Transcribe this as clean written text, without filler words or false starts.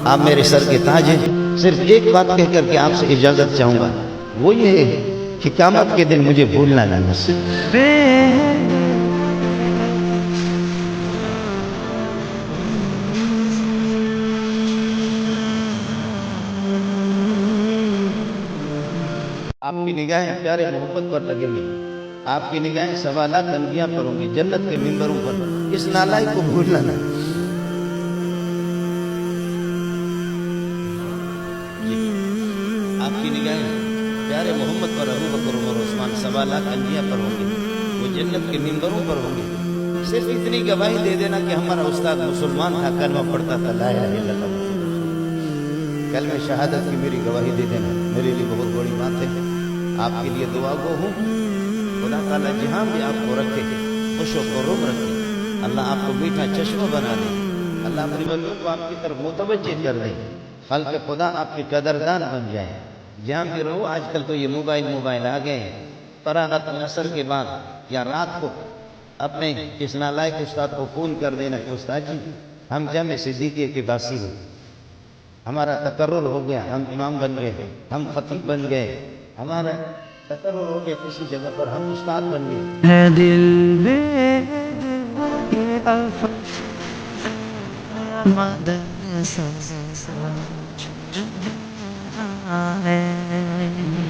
آپ میرے سر کے تاج ہیں. صرف ایک بات کہہ کر کے آپ سے اجازت چاہوں گا، وہ یہ ہے کہ قیامت کے دن مجھے بھولنا نہ نصیب. آپ کی نگاہیں پیارے محبت پر لگیں گی، آپ کی نگاہیں سوالات انبیاء پر ہوں گی، جنت کے ممبروں پر. اس نالائق کو بھولنا نہ. آپ کی نگاہیں پیارے محمد پر، ابو بکر عمر عثمان، سوالات انبیاء پر ہوں گے، وہ جنت کے ممبروں پر ہوں گے. صرف اتنی گواہی دے دینا کہ ہمارا استاد مسلمان تھا، کلمہ پڑھتا تھا، لا الہ الا اللہ. کلمہ شہادت کی میری گواہی دے دینا، میرے لیے بہت بڑی بات ہے. آپ کے لیے دعا گو ہوں. خدا تعالیٰ جہاں بھی آپ کو رکھے، خوش و خرم رکھے. اللہ آپ کو میٹھا چشمہ بنا دے. اللہ اپنی بندوں کو آپ کی طرف متوجہ کر دے. خلق خدا آپ کے قدردان بن جائے. جہاں بھی رہو، آج کل تو یہ موبائل آ گئے ہیں. فراغت عصر کے بعد یا رات کو اپنے اس نالائق استاد کو فون کر دینا کہ استاد جی ہم جامع صدیقیہ کے باسی ہیں، ہمارا تقرر ہو گیا، ہم امام بن گئے، ہم خطیب بن گئے، ہمارا تقرر ہو گیا کسی جگہ پر، ہم استاد بن گئے. ہے دل میں یہ الفاظ مدرسہ ہے.